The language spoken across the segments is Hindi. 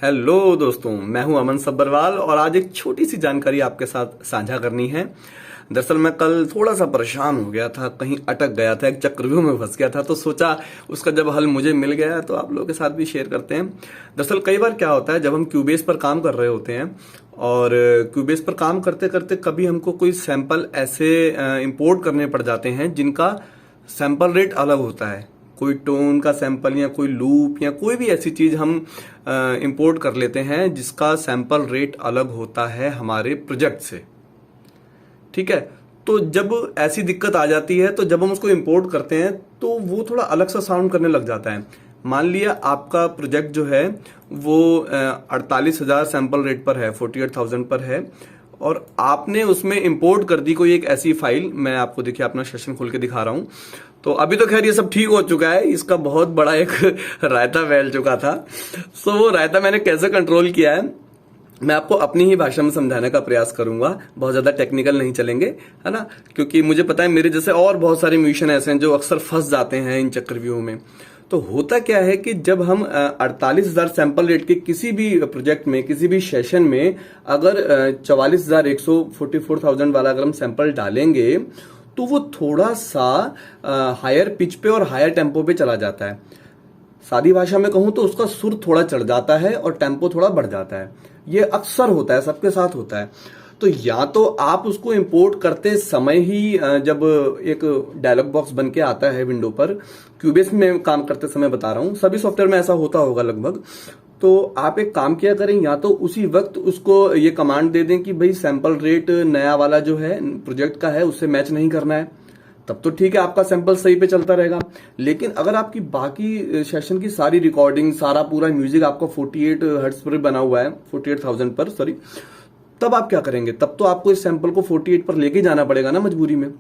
हेलो दोस्तों, मैं हूं अमन सब्बरवाल और आज एक छोटी सी जानकारी आपके साथ साझा करनी है। दरअसल मैं कल थोड़ा सा परेशान हो गया था, कहीं अटक गया था, एक चक्रव्यूह में फंस गया था, तो सोचा उसका जब हल मुझे मिल गया तो आप लोगों के साथ भी शेयर करते हैं। दरअसल कई बार क्या होता है, जब हम क्यूबेस पर काम कर रहे होते हैं और क्यूबेस पर काम करते करते कभी हमको कोई सैंपल ऐसे इंपोर्ट करने पड़ जाते हैं जिनका सैंपल रेट अलग होता है। कोई टोन का सैंपल या कोई लूप या कोई भी ऐसी चीज हम इंपोर्ट कर लेते हैं जिसका सैंपल रेट अलग होता है हमारे प्रोजेक्ट से। ठीक है, तो जब ऐसी दिक्कत आ जाती है तो जब हम उसको इंपोर्ट करते हैं तो वो थोड़ा अलग सा साउंड करने लग जाता है। मान लिया आपका प्रोजेक्ट जो है वो 48,000 सैंपल रेट पर है, 48,000 पर है, और आपने उसमें इंपोर्ट कर दी कोई एक ऐसी फाइल। मैं आपको देखिए अपना सेशन खोल के दिखा रहा हूं। तो अभी तो खैर ये सब ठीक हो चुका है, इसका बहुत बड़ा एक रायता फैल चुका था। सो वो रायता मैंने कैसे कंट्रोल किया है मैं आपको अपनी ही भाषा में समझाने का प्रयास करूंगा। बहुत ज्यादा टेक्निकल नहीं चलेंगे, है ना, क्योंकि मुझे पता है मेरे जैसे और बहुत सारे म्यूजिशियन ऐसे हैं जो अक्सर फंस जाते हैं इन चक्रव्यूहों में। तो होता क्या है कि जब हम 48,000 सैंपल रेट के किसी भी प्रोजेक्ट में, किसी भी सेशन में अगर 44,144,000 वाला अगर हम सैंपल डालेंगे तो वो थोड़ा सा हायर पिच पे और हायर टेम्पो पे चला जाता है। सादी भाषा में कहूं तो उसका सुर थोड़ा चढ़ जाता है और टेम्पो थोड़ा बढ़ जाता है। ये अक्सर होता है, सबके साथ होता है। तो या तो आप उसको इंपोर्ट करते समय ही जब एक डायलॉग बॉक्स बन के आता है विंडो पर, क्यूबेस में काम करते समय बता रहा हूं, सभी सॉफ्टवेयर में ऐसा होता होगा लगभग, तो आप एक काम किया करें, या तो उसी वक्त उसको ये कमांड दे दें कि भाई सैंपल रेट नया वाला जो है प्रोजेक्ट का है उससे मैच नहीं करना है, तब तो ठीक है, आपका सैंपल सही पे चलता रहेगा। लेकिन अगर आपकी बाकी सेशन की सारी रिकॉर्डिंग, सारा पूरा म्यूजिक आपका 48 हर्ट्ज पर बना हुआ है, 48,000 पर, सॉरी, तब आप क्या करेंगे? तब तो आपको इस सैंपल को 48 पर लेके जाना पड़ेगा ना मजबूरी में।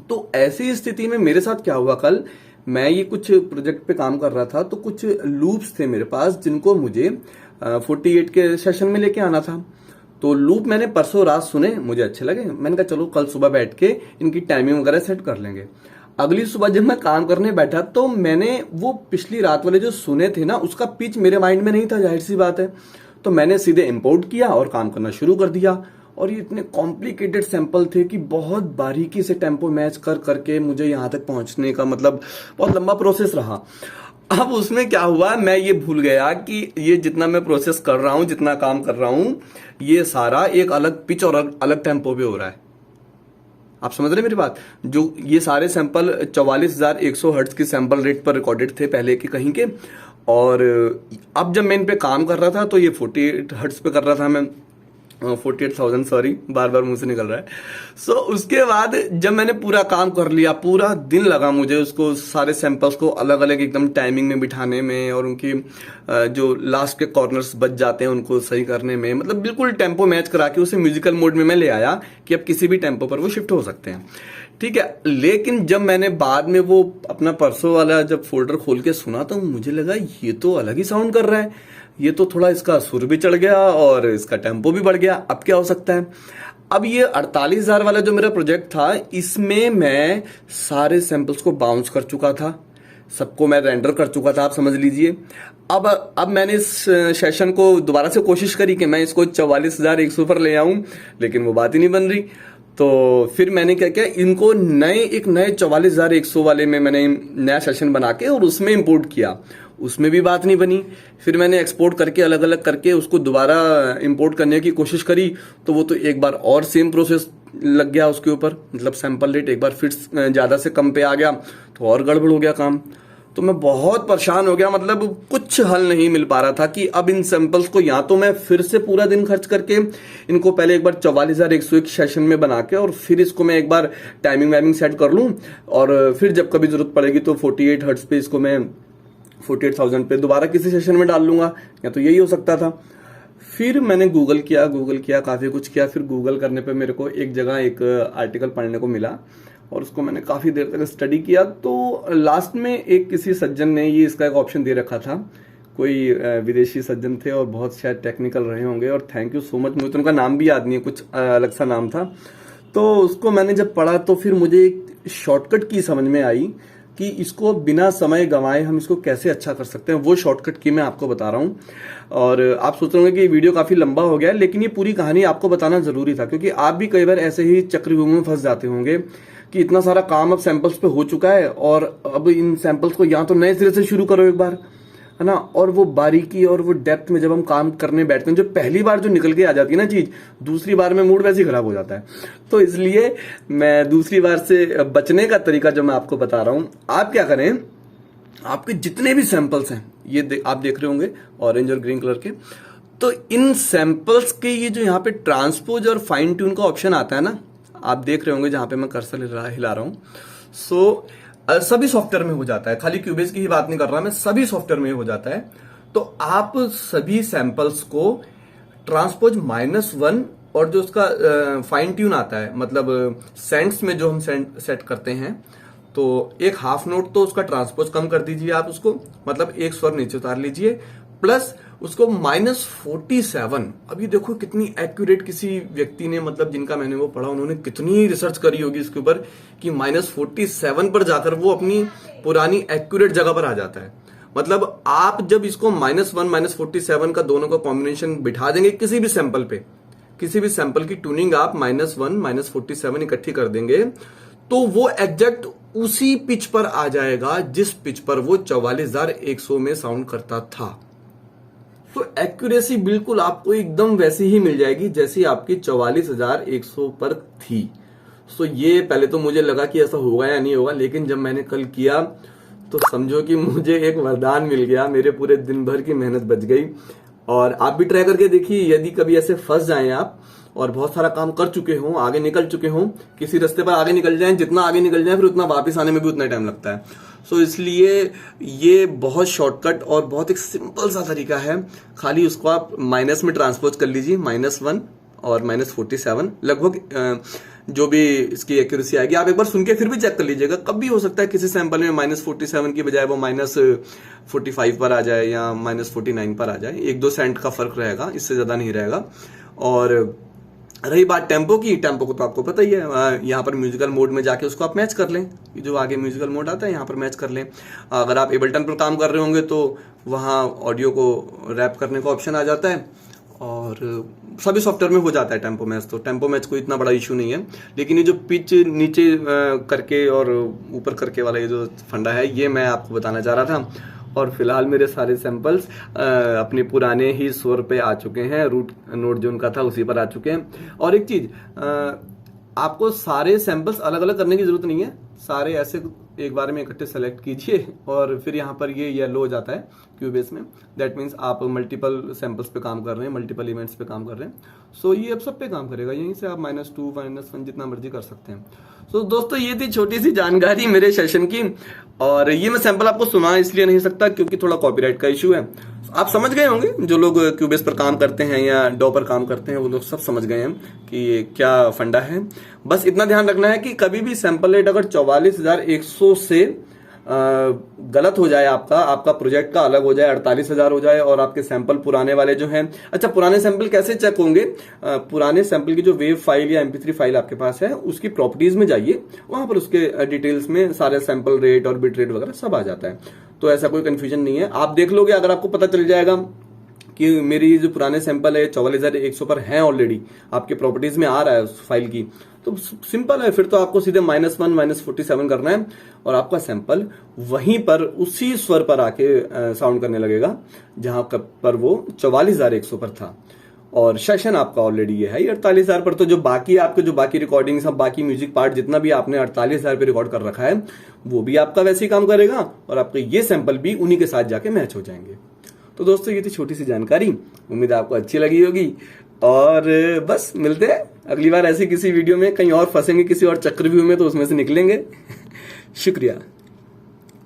तो ऐसी स्थिति में मेरे साथ क्या हुआ, कल मैं ये कुछ प्रोजेक्ट पे काम कर रहा था तो कुछ लूप्स थे मेरे पास जिनको मुझे 48 के सेशन में लेके आना था। तो लूप मैंने परसों रात सुने, मुझे अच्छे लगे, मैंने कहा चलो कल सुबह बैठ के इनकी टाइमिंग वगैरह सेट कर लेंगे। अगली सुबह जब मैं काम करने बैठा तो मैंने वो पिछली रात वाले जो सुने थे ना, उसका पिच मेरे माइंड में नहीं था, जाहिर सी बात है। तो मैंने सीधे इंपोर्ट किया और काम करना शुरू कर दिया। और ये इतने कॉम्प्लिकेटेड सैंपल थे कि बहुत बारीकी से टेम्पो मैच कर करके मुझे यहां तक पहुंचने का, मतलब बहुत लंबा प्रोसेस रहा। अब उसमें क्या हुआ, मैं ये भूल गया कि ये जितना मैं प्रोसेस कर रहा हूं, जितना काम कर रहा हूं, ये सारा एक अलग पिच और अलग टेम्पो पे हो रहा है। आप समझ रहे मेरी बात? जो ये सारे सैंपल 44,100 हर्ट्ज की सैंपल रेट पर रिकॉर्डेड थे पहले के कहीं के, और अब जब मैं इन पे काम कर रहा था तो ये 48 हर्ट्ज पे कर रहा था मैं, 48,000, सॉरी, बार बार मुंह से निकल रहा है। सो उसके बाद जब मैंने पूरा काम कर लिया, पूरा दिन लगा मुझे उसको सारे सैंपल्स को अलग अलग एकदम टाइमिंग में बिठाने में और उनकी जो लास्ट के कॉर्नर्स बच जाते हैं उनको सही करने में, मतलब बिल्कुल टेम्पो मैच करा के उसे म्यूजिकल मोड में मैं ले आया कि अब किसी भी टेम्पो पर वो शिफ्ट हो सकते हैं। ठीक है, लेकिन जब मैंने बाद में वो अपना परसों वाला जब फोल्डर खोल के सुना तो मुझे लगा ये तो अलग ही साउंड कर रहा है, ये तो थोड़ा इसका सुर भी चढ़ गया और इसका टेम्पो भी बढ़ गया। अब क्या हो सकता है? अब ये 48,000 वाला जो मेरा प्रोजेक्ट था, इसमें मैं सारे सैंपल्स को बाउंस कर चुका था, सबको मैं रेंडर कर चुका था, आप समझ लीजिए। अब मैंने इस सेशन को दोबारा से कोशिश करी कि मैं इसको 44,100 पर ले आऊं, लेकिन वो बात ही नहीं बन रही। तो फिर मैंने क्या किया, इनको एक नए 44,100 वाले में मैंने नया सेशन बना के और उसमें इंपोर्ट किया, उसमें भी बात नहीं बनी। फिर मैंने एक्सपोर्ट करके अलग अलग करके उसको दोबारा इंपोर्ट करने की कोशिश करी, तो वो तो एक बार और सेम प्रोसेस लग गया उसके ऊपर, मतलब सैंपल रेट एक बार फिर ज्यादा से कम पे आ गया, तो और गड़बड़ हो गया काम। तो मैं बहुत परेशान हो गया, मतलब कुछ हल नहीं मिल पा रहा था कि अब इन सैंपल्स को या तो मैं फिर से पूरा दिन खर्च करके इनको पहले एक बार 44,100 सेशन में बना के और फिर इसको मैं एक बार टाइमिंग वाइमिंग सेट कर लूं, और फिर जब कभी जरूरत पड़ेगी तो 48 हर्ट्ज पे इसको मैं 48,000 पे दोबारा किसी सेशन में डाल लूंगा, या तो यही हो सकता था। फिर मैंने गूगल किया, काफी कुछ किया। फिर गूगल करने पे मेरे को एक जगह एक आर्टिकल पढ़ने को मिला और उसको मैंने काफी देर तक स्टडी किया। तो लास्ट में एक किसी सज्जन ने ये इसका एक ऑप्शन दे रखा था, कोई विदेशी सज्जन थे और बहुत शायद टेक्निकल रहे होंगे, और थैंक यू सो मच, मुझे तो उनका नाम भी याद नहीं है, कुछ अलग सा नाम था। तो उसको मैंने जब पढ़ा तो फिर मुझे एक शॉर्टकट की समझ में आई कि इसको बिना समय गंवाए हम इसको कैसे अच्छा कर सकते हैं, वो शॉर्टकट की मैं आपको बता रहा हूं। और आप सोच रहे होंगे कि ये वीडियो काफी लंबा हो गया है, लेकिन ये पूरी कहानी आपको बताना जरूरी था, क्योंकि आप भी कई बार ऐसे ही चक्रव्यूह में फंस जाते होंगे कि इतना सारा काम अब सैंपल्स पे हो चुका है और अब इन सैंपल्स को या तो नए सिरे से शुरू करो एक बार, है ना, और वो बारीकी और वो डेप्थ में जब हम काम करने बैठते हैं, जो पहली बार जो निकल के आ जाती है ना चीज, दूसरी बार में मूड वैसे ही खराब हो जाता है। तो इसलिए मैं दूसरी बार से बचने का तरीका जो मैं आपको बता रहा हूं, आप क्या करें, आपके जितने भी सैंपल्स हैं, ये आप देख रहे होंगे ऑरेंज और ग्रीन कलर के, तो इन सैंपल्स के ये जो यहाँ पे ट्रांसपोज और फाइन ट्यून का ऑप्शन आता है ना, आप देख रहे होंगे जहां पे मैं कर्सर हिला रहा हूं। सो सभी सॉफ्टवेयर में हो जाता है, खाली क्यूबेस की ही बात नहीं कर रहा मैं, सभी सॉफ्टवेयर में हो जाता है। तो आप सभी सैंपल्स को ट्रांसपोज -1 और जो उसका फाइन ट्यून आता है, मतलब सेंट्स में जो हम सेट करते हैं, तो एक हाफ नोट तो उसका ट्रांसपोज कम कर दीजिए आप उसको, मतलब एक स्वर नीचे उतार लीजिए, प्लस उसको -47। अभी देखो कितनी एक्यूरेट किसी व्यक्ति ने, मतलब जिनका मैंने वो पढ़ा, उन्होंने कितनी रिसर्च करी होगी इसके ऊपर कि -47 पर जाकर वो अपनी पुरानी एक्यूरेट जगह पर आ जाता है। मतलब आप जब इसको -1 -47 का दोनों का कॉम्बिनेशन बिठा देंगे किसी भी सैंपल पे, किसी भी सैंपल की ट्यूनिंग आप -1 -47 इकट्ठी कर देंगे, तो वो एग्जैक्ट उसी पिच पर आ जाएगा जिस पिच पर वो 44,100 में साउंड करता था। तो एक्यूरेसी बिल्कुल आपको एकदम वैसी ही मिल जाएगी जैसी आपकी 44,100 पर थी। सो ये पहले तो मुझे लगा कि ऐसा होगा या नहीं होगा, लेकिन जब मैंने कल किया तो समझो कि मुझे एक वरदान मिल गया, मेरे पूरे दिन भर की मेहनत बच गई। और आप भी ट्राई करके देखिए, यदि कभी ऐसे फंस जाएं आप और बहुत सारा काम कर चुके हों, आगे निकल चुके हों, किसी रास्ते पर आगे निकल जाएं, जितना आगे निकल जाएं फिर उतना वापस आने में भी उतना टाइम लगता है। सो इसलिए ये बहुत शॉर्टकट और बहुत एक सिंपल सा तरीका है, खाली उसको आप माइनस में ट्रांसपोज कर लीजिए, -1 और -47 लगभग जो भी इसकी एक्यूरेसी आएगी। आप एक बार सुन के फिर भी चेक कर लीजिएगा, कभी हो सकता है किसी सैंपल में -47 की बजाय वो -45 पर आ जाए या -49 पर आ जाए, 1-2 सेंट का फर्क रहेगा, इससे ज्यादा नहीं रहेगा। और रही बात टेम्पो की, टेम्पो को तो आपको पता ही है, यहाँ पर म्यूजिकल मोड में जाके उसको आप मैच कर लें, जो आगे म्यूजिकल मोड आता है यहाँ पर मैच कर लें। अगर आप एबलटन पर काम कर रहे होंगे तो वहाँ ऑडियो को रैप करने का ऑप्शन आ जाता है, और सभी सॉफ्टवेयर में हो जाता है टेम्पो मैच। तो टेम्पो मैच कोई इतना बड़ा इशू नहीं है, लेकिन ये जो पिच नीचे करके और ऊपर करके वाला ये जो फंडा है, ये मैं आपको बताना चाह रहा था। और फिलहाल मेरे सारे सैंपल्स अपने पुराने ही स्वर पे आ चुके हैं, रूट नोट जो उनका था उसी पर आ चुके हैं। और एक चीज, आपको सारे सैंपल्स अलग अलग करने की जरूरत नहीं है, सारे ऐसे एक बार में इकट्ठे सेलेक्ट कीजिए और फिर यहाँ पर ये येलो हो जाता है क्यूबेस में, दैट मीन्स आप मल्टीपल सैंपल्स पे काम कर रहे हैं, मल्टीपल इवेंट्स पे काम कर रहे हैं। सो ये अब सब पे काम करेगा, यहीं से आप -2 -1 जितना मर्जी कर सकते हैं। सो दोस्तों ये थी छोटी सी जानकारी मेरे सेशन की, और ये मैं सैंपल आपको सुना इसलिए नहीं सकता क्योंकि थोड़ा कॉपीराइट का इशू है। आप समझ गए होंगे, जो लोग क्यूबेस पर काम करते हैं या डॉ पर काम करते हैं वो लोग सब समझ गए हैं कि ये क्या फंडा है। बस इतना ध्यान रखना है कि कभी भी सैंपल रेट अगर 44,100 से गलत हो जाए, आपका प्रोजेक्ट का अलग हो जाए, 48,000 हो जाए, और आपके सैंपल पुराने वाले जो हैं, अच्छा पुराने सैंपल कैसे चेक होंगे, पुराने सैंपल की जो वेव फाइल या MP3 फाइल आपके पास है उसकी प्रॉपर्टीज में जाइए, वहां पर उसके डिटेल्स में सारे सैंपल रेट और बिट रेट वगैरह सब आ जाता है। तो ऐसा कोई कंफ्यूजन नहीं है, आप देख लोगे, अगर आपको पता चल जाएगा कि मेरी जो पुराने सैंपल है 44,100 पर हैं ऑलरेडी, आपके प्रॉपर्टीज में आ रहा है उस फाइल की, तो सिंपल है, फिर तो आपको सीधे -1 -47 करना है और आपका सैंपल वहीं पर उसी स्वर पर आके साउंड करने लगेगा जहां पर वो 44,100 पर था। और सेशन आपका ऑलरेडी ये है 48,000 पर, तो जो बाकी रिकॉर्डिंग सब बाकी म्यूजिक पार्ट जितना भी आपने 48,000 पे रिकॉर्ड कर रखा है वो भी आपका वैसे ही काम करेगा, और आपके ये सैंपल भी उन्हीं के साथ जाके मैच हो जाएंगे। तो दोस्तों ये थी छोटी सी जानकारी, उम्मीद आपको अच्छी लगी होगी, और बस मिलते हैं अगली बार ऐसी किसी वीडियो में, कहीं और फंसेंगे किसी और चक्रव्यूह में तो उसमें से निकलेंगे। शुक्रिया।